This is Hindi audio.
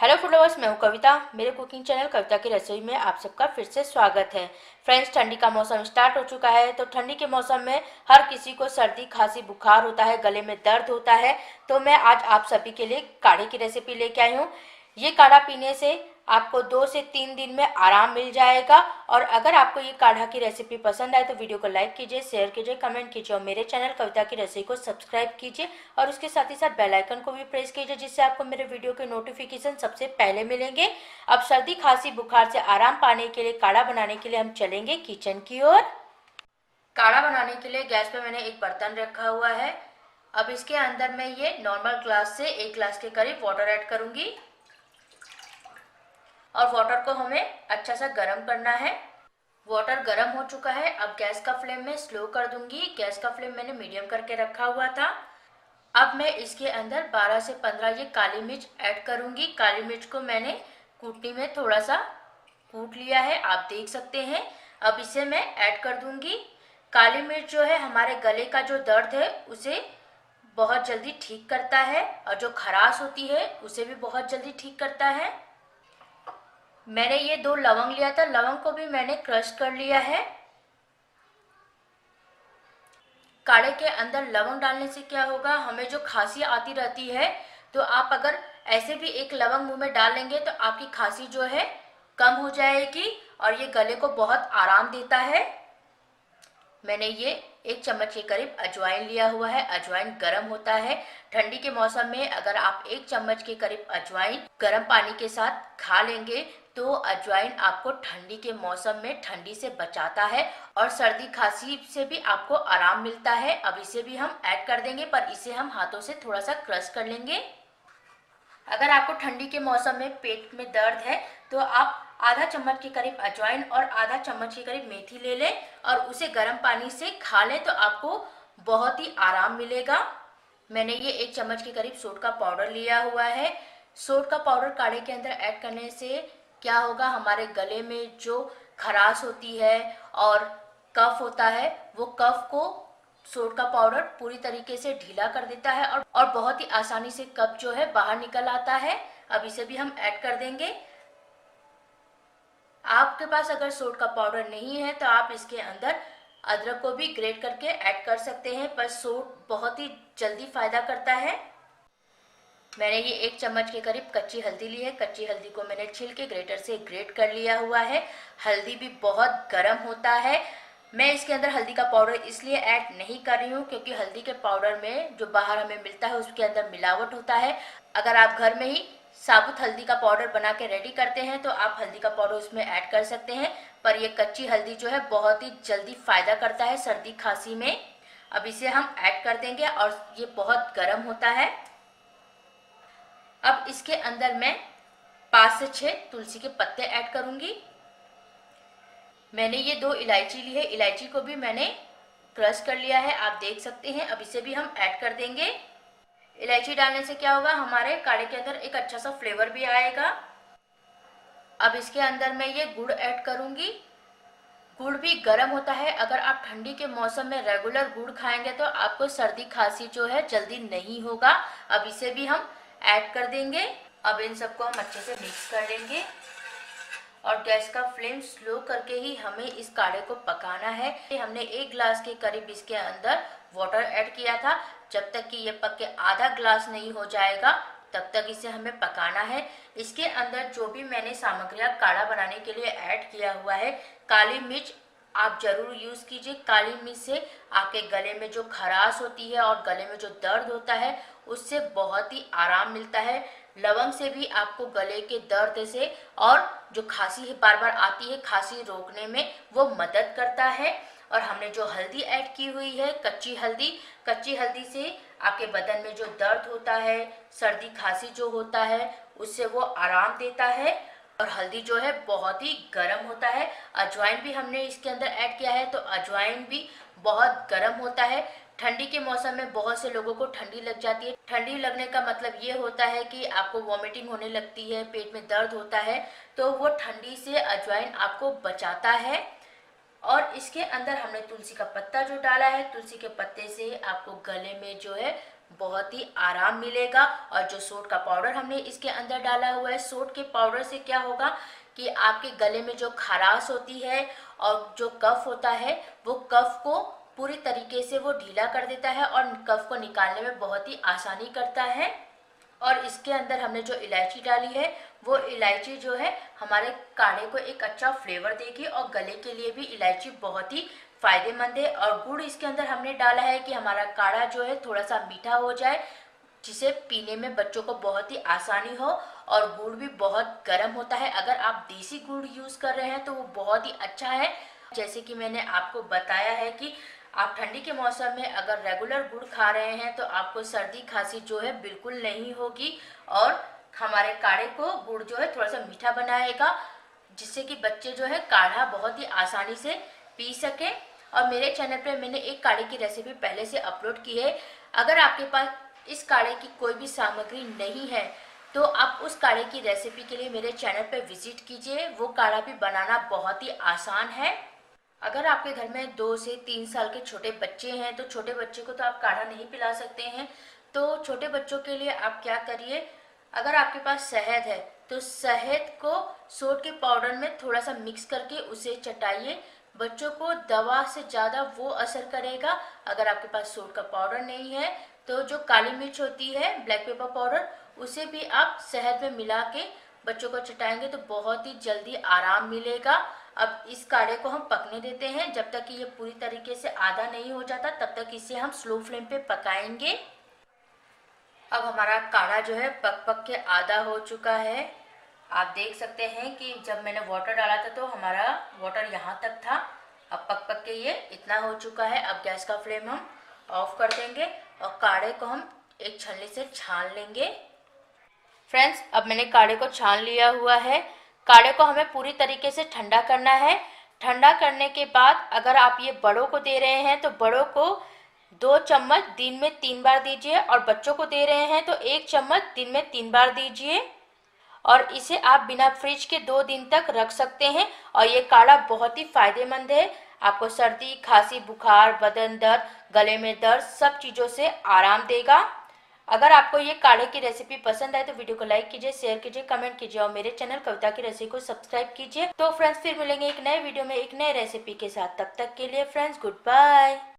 हेलो फूड लवर्स, मैं हूँ कविता। मेरे कुकिंग चैनल कविता की रसोई में आप सबका फिर से स्वागत है। फ्रेंड्स, ठंडी का मौसम स्टार्ट हो चुका है, तो ठंडी के मौसम में हर किसी को सर्दी खांसी बुखार होता है, गले में दर्द होता है। तो मैं आज आप सभी के लिए काढ़े की रेसिपी लेके आई हूँ। ये काढ़ा पीने से आपको 2 से 3 दिन में आराम मिल जाएगा। और अगर आपको ये काढ़ा की रेसिपी पसंद आए तो वीडियो को लाइक कीजिए, शेयर कीजिए, कमेंट कीजिए और मेरे चैनल कविता की रसोई को सब्सक्राइब कीजिए और उसके साथ ही साथ बेल आइकन को भी प्रेस कीजिए, जिससे आपको मेरे वीडियो के नोटिफिकेशन सबसे पहले मिलेंगे। अब सर्दी खांसी बुखार से आराम पाने के लिए काढ़ा बनाने के लिए हम चलेंगे किचन की ओर। काढ़ा बनाने के लिए गैस पे मैंने एक बर्तन रखा हुआ है। अब इसके अंदर मैं ये नॉर्मल ग्लास से 1 ग्लास के करीब वाटर ऐड करूंगी और वाटर को हमें अच्छा सा गर्म करना है। वाटर गर्म हो चुका है। अब गैस का फ्लेम में स्लो कर दूंगी। गैस का फ्लेम मैंने मीडियम करके रखा हुआ था। अब मैं इसके अंदर 12 से 15 ये काली मिर्च ऐड करूंगी। काली मिर्च को मैंने कूटनी में थोड़ा सा कूट लिया है, आप देख सकते हैं। अब इसे मैं ऐड कर दूंगी। काली मिर्च जो है हमारे गले का जो दर्द है उसे बहुत जल्दी ठीक करता है और जो खराश होती है उसे भी बहुत जल्दी ठीक करता है। मैंने ये 2 लवंग लिया था, लवंग को भी मैंने क्रश कर लिया है। काढ़े के अंदर लवंग डालने से क्या होगा, हमें जो खांसी आती रहती है तो आप अगर ऐसे भी एक लवंग मुंह में डाल लेंगे तो आपकी खांसी जो है कम हो जाएगी और ये गले को बहुत आराम देता है। मैंने ये 1 चम्मच के करीब अजवाइन लिया हुआ है। अजवाइन गर्म होता है। ठंडी के मौसम में अगर आप 1 चम्मच के करीब अजवाइन गर्म पानी के साथ खा लेंगे तो अजवाइन आपको ठंडी के मौसम में ठंडी से बचाता है और सर्दी खांसी से भी आपको आराम मिलता है। अब इसे भी हम ऐड कर देंगे, पर इसे हम हाथों से थोड़ा सा क्रश कर लेंगे। अगर आपको ठंडी के मौसम में पेट में दर्द है तो आप आधा चम्मच के करीब अजवाइन और आधा चम्मच के करीब मेथी ले लें और उसे गर्म पानी से खा लें तो आपको बहुत ही आराम मिलेगा। मैंने ये 1 चम्मच के करीब सोंठ का पाउडर लिया हुआ है। सोंठ का पाउडर काढ़े के अंदर ऐड करने से क्या होगा, हमारे गले में जो खराश होती है और कफ होता है वो कफ को सोंठ का पाउडर पूरी तरीके से ढीला कर देता है और बहुत ही आसानी से कफ जो है बाहर निकल आता है। अब इसे भी हम ऐड कर देंगे। आपके पास अगर सोंठ का पाउडर नहीं है तो आप इसके अंदर अदरक को भी ग्रेट करके ऐड कर सकते हैं, पर सोंठ बहुत ही जल्दी फायदा करता है। मैंने ये 1 चम्मच के करीब कच्ची हल्दी ली है। कच्ची हल्दी को मैंने छील के ग्रेटर से ग्रेट कर लिया हुआ है। हल्दी भी बहुत गर्म होता है। मैं इसके अंदर हल्दी का पाउडर इसलिए ऐड नहीं कर रही हूँ क्योंकि हल्दी के पाउडर में जो बाहर हमें मिलता है उसके अंदर मिलावट होता है। अगर आप घर में ही साबुत हल्दी का पाउडर बना के रेडी करते हैं तो आप हल्दी का पाउडर उसमें ऐड कर सकते हैं, पर ये कच्ची हल्दी जो है बहुत ही जल्दी फायदा करता है सर्दी खांसी में। अब इसे हम ऐड कर देंगे और ये बहुत गर्म होता है। अब इसके अंदर मैं 5 से 6 तुलसी के पत्ते ऐड करूंगी। मैंने ये 2 इलायची ली है। इलायची को भी मैंने क्रश कर लिया है, आप देख सकते हैं। अब इसे भी हम ऐड कर देंगे। इलायची डालने से क्या होगा, हमारे काढ़े के अंदर एक अच्छा सा फ्लेवर भी आएगा। अब इसके अंदर मैं ये गुड़ ऐड करूंगी। गुड़ भी गर्म होता है। अगर आप ठंडी के मौसम में रेगुलर गुड़ खाएंगे तो आपको सर्दी खांसी जो है जल्दी नहीं होगा। अब इसे भी हम ऐड कर देंगे। अब इन सबको हम अच्छे से मिक्स कर लेंगे और गैस का फ्लेम स्लो करके ही हमें इस काढ़े को पकाना है। हमने 1 ग्लास के करीब इसके अंदर वाटर ऐड किया था। जब तक कि ये पक के आधा ग्लास नहीं हो जाएगा तब तक इसे हमें पकाना है। इसके अंदर जो भी मैंने सामग्रियां काढ़ा बनाने के लिए ऐड किया हुआ है, काली मिर्च आप जरूर यूज कीजिए। काली मिर्च से आपके गले में जो खराश होती है और गले में जो दर्द होता है उससे बहुत ही आराम मिलता है। लवंग से भी आपको गले के दर्द से और जो खांसी बार बार आती है खांसी रोकने में वो मदद करता है। और हमने जो हल्दी ऐड की हुई है कच्ची हल्दी से आपके बदन में जो दर्द होता है, सर्दी खांसी जो होता है उससे वो आराम देता है। और हल्दी जो है बहुत ही गर्म होता है। अजवाइन भी हमने इसके अंदर ऐड किया है तो अजवाइन भी बहुत गर्म होता है। ठंडी के मौसम में बहुत से लोगों को ठंडी लग जाती है। ठंडी लगने का मतलब ये होता है कि आपको वॉमिटिंग होने लगती है, पेट में दर्द होता है, तो वो ठंडी से अजवाइन आपको बचाता है। और इसके अंदर हमने तुलसी का पत्ता जो डाला है, तुलसी के पत्ते से आपको गले में जो है बहुत ही आराम मिलेगा। और जो सोट का पाउडर हमने इसके अंदर डाला हुआ है, सोट के पाउडर से क्या होगा कि आपके गले में जो खराश होती है और जो कफ होता है, वो कफ को पूरी तरीके से वो ढीला कर देता है और कफ को निकालने में बहुत ही आसानी करता है। और इसके अंदर हमने जो इलायची डाली है, वो इलायची जो है हमारे काढ़े को एक अच्छा फ्लेवर देगी और गले के लिए भी इलायची बहुत ही फायदेमंद है। और गुड़ इसके अंदर हमने डाला है कि हमारा काढ़ा जो है थोड़ा सा मीठा हो जाए, जिसे पीने में बच्चों को बहुत ही आसानी हो। और गुड़ भी बहुत गर्म होता है, अगर आप देसी गुड़ यूज़ कर रहे हैं तो वो बहुत ही अच्छा है। जैसे कि मैंने आपको बताया है कि आप ठंडी के मौसम में अगर रेगुलर गुड़ खा रहे हैं तो आपको सर्दी खांसी जो है बिल्कुल नहीं होगी। और हमारे काढ़े को गुड़ जो है थोड़ा सा मीठा बनाएगा, जिससे कि बच्चे जो है काढ़ा बहुत ही आसानी से पी सके। और मेरे चैनल पे मैंने एक काढ़े की रेसिपी पहले से अपलोड की है। अगर आपके पास इस काढ़े की कोई भी सामग्री नहीं है तो आप उस काढ़े की रेसिपी के लिए मेरे चैनल पे विजिट कीजिए। वो काढ़ा भी बनाना बहुत ही आसान है। अगर आपके घर में 2 से 3 साल के छोटे बच्चे हैं तो छोटे बच्चे को तो आप काढ़ा नहीं पिला सकते हैं। तो छोटे बच्चों के लिए आप क्या करिए, अगर आपके पास शहद है तो शहद को सोट के पाउडर में थोड़ा सा मिक्स करके उसे चटाइए। बच्चों को दवा से ज़्यादा वो असर करेगा। अगर आपके पास सोट का पाउडर नहीं है तो जो काली मिर्च होती है, ब्लैक पेपर पाउडर, उसे भी आप शहद में मिला के बच्चों को चटाएंगे तो बहुत ही जल्दी आराम मिलेगा। अब इस काढ़े को हम पकने देते हैं, जब तक कि ये पूरी तरीके से आधा नहीं हो जाता तब तक इसे हम स्लो फ्लेम पे पकाएंगे। अब हमारा काढ़ा जो है पक पक के आधा हो चुका है। आप देख सकते हैं कि जब मैंने वाटर डाला था तो हमारा वाटर यहाँ तक था। अब पक पक के ये इतना हो चुका है। अब गैस का फ्लेम हम ऑफ कर देंगे और काढ़े को हम एक छलनी से छान लेंगे। फ्रेंड्स, अब मैंने काढ़े को छान लिया हुआ है। काढ़े को हमें पूरी तरीके से ठंडा करना है। ठंडा करने के बाद अगर आप ये बड़ों को दे रहे हैं तो बड़ों को 2 चम्मच दिन में 3 बार दीजिए, और बच्चों को दे रहे हैं तो 1 चम्मच दिन में 3 बार दीजिए। और इसे आप बिना फ्रिज के 2 दिन तक रख सकते हैं। और ये काढ़ा बहुत ही फायदेमंद है, आपको सर्दी खांसी बुखार बदन दर्द गले में दर्द सब चीज़ों से आराम देगा। अगर आपको ये काढ़े की रेसिपी पसंद आए तो वीडियो को लाइक कीजिए, शेयर कीजिए, कमेंट कीजिए और मेरे चैनल कविता की रेसिपी को सब्सक्राइब कीजिए। तो फ्रेंड्स, फिर मिलेंगे एक नए वीडियो में एक नए रेसिपी के साथ। तब तक के लिए फ्रेंड्स, गुड बाय।